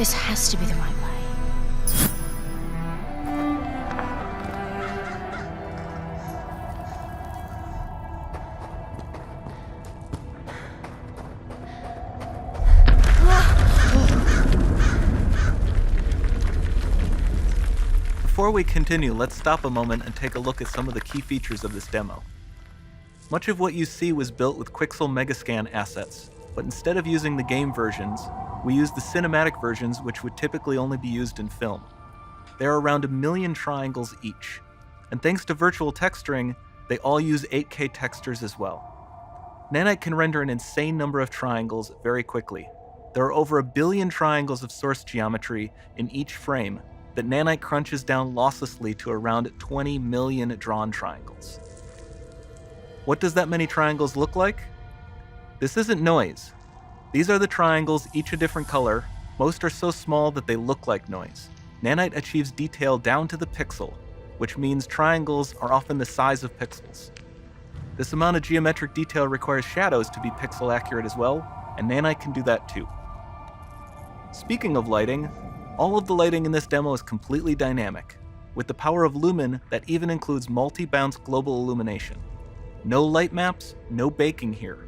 This has to be the right way. Before we continue, let's stop a moment and take a look at some of the key features of this demo. Much of what you see was built with Quixel Megascan assets, but instead of using the game versions, we used the cinematic versions, which would typically only be used in film. There are around 1 million triangles each, and thanks to virtual texturing, they all use 8K textures as well. Nanite can render an insane number of triangles very quickly. There are over 1 billion triangles of source geometry in each frame that Nanite crunches down losslessly to around 20 million drawn triangles. What does that many triangles look like? This isn't noise. These are the triangles, each a different color. Most are so small that they look like noise. Nanite achieves detail down to the pixel, which means triangles are often the size of pixels. This amount of geometric detail requires shadows to be pixel accurate as well, and Nanite can do that too. Speaking of lighting, all of the lighting in this demo is completely dynamic, with the power of Lumen that even includes multi-bounce global illumination. No light maps, no baking here.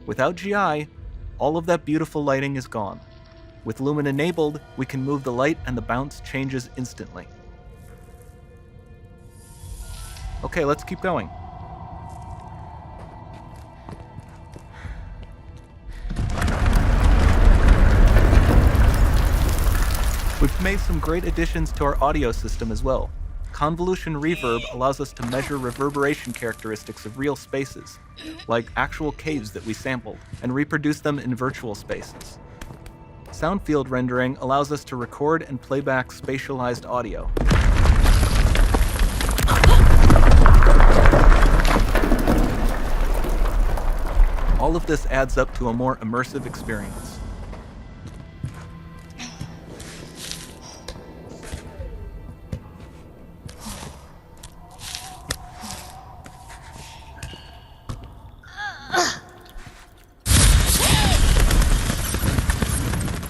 Without GI, all of that beautiful lighting is gone. With Lumen enabled, we can move the light and the bounce changes instantly. Okay, let's keep going. We've made some great additions to our audio system as well. Convolution Reverb allows us to measure reverberation characteristics of real spaces, like actual caves that we sampled, and reproduce them in virtual spaces. Sound field rendering allows us to record and play back spatialized audio. All of this adds up to a more immersive experience.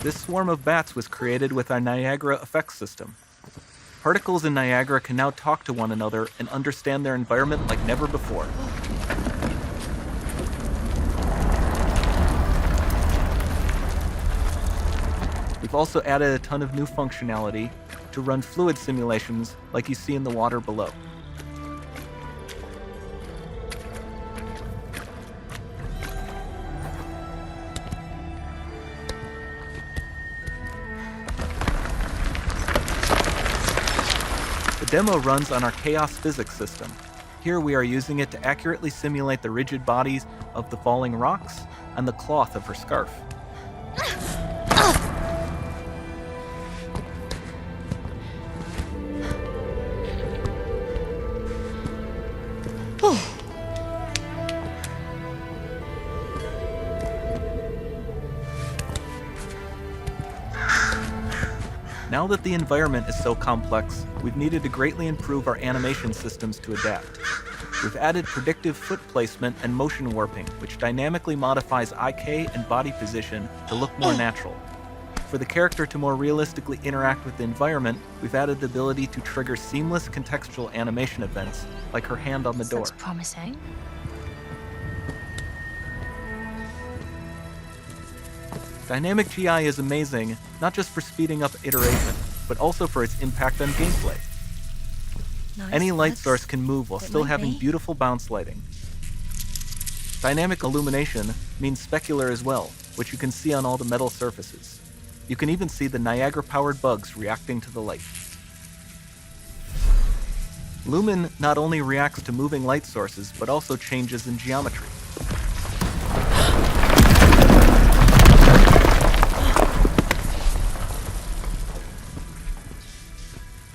This swarm of bats was created with our Niagara effects system. Particles in Niagara can now talk to one another and understand their environment like never before. We've also added a ton of new functionality to run fluid simulations like you see in the water below. The demo runs on our chaos physics system. Here we are using it to accurately simulate the rigid bodies of the falling rocks and the cloth of her scarf. Now that the environment is so complex, we've needed to greatly improve our animation systems to adapt. We've added predictive foot placement and motion warping, which dynamically modifies IK and body position to look more natural. For the character to more realistically interact with the environment, we've added the ability to trigger seamless contextual animation events, like her hand on the door. That's promising. Dynamic GI is amazing, not just for speeding up iteration, but also for its impact on gameplay. Nice. Any light source can move while It still might having be. beautiful bounce lighting. Dynamic illumination means specular as well, which you can see on all the metal surfaces. You can even see the Niagara-powered bugs reacting to the light. Lumen not only reacts to moving light sources, but also changes in geometry.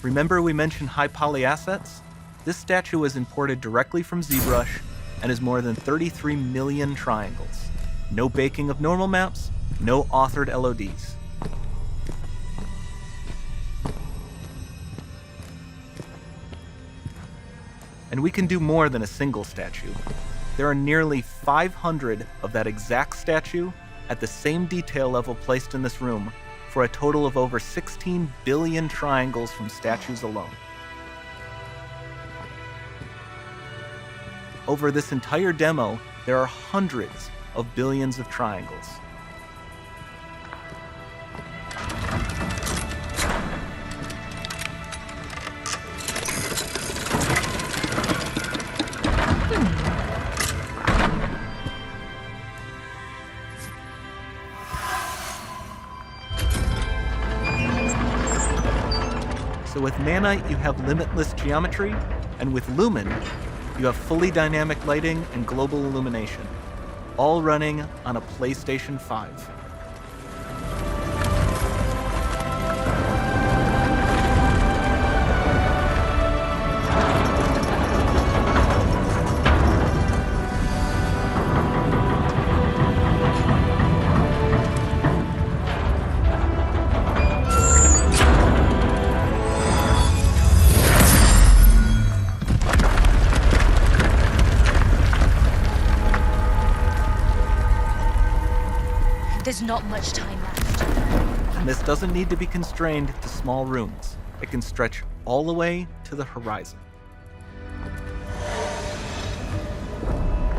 Remember we mentioned high poly assets? This statue was imported directly from ZBrush and is more than 33 million triangles. No baking of normal maps, no authored LODs. And we can do more than a single statue. There are nearly 500 of that exact statue at the same detail level placed in this room for a total of over 16 billion triangles from statues alone. Over this entire demo, there are hundreds of billions of triangles. So with Nanite, you have limitless geometry, and with Lumen, you have fully dynamic lighting and global illumination, all running on a PlayStation 5. There's not much time left. And this doesn't need to be constrained to small rooms. It can stretch all the way to the horizon.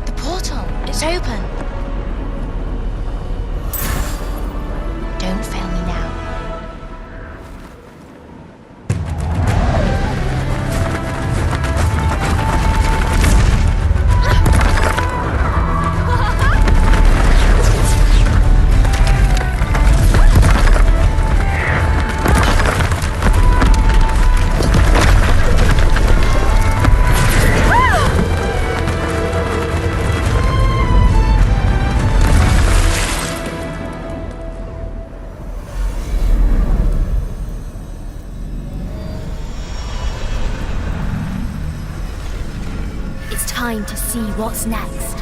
The portal, it's open. Don't fail me now. It's time to see what's next.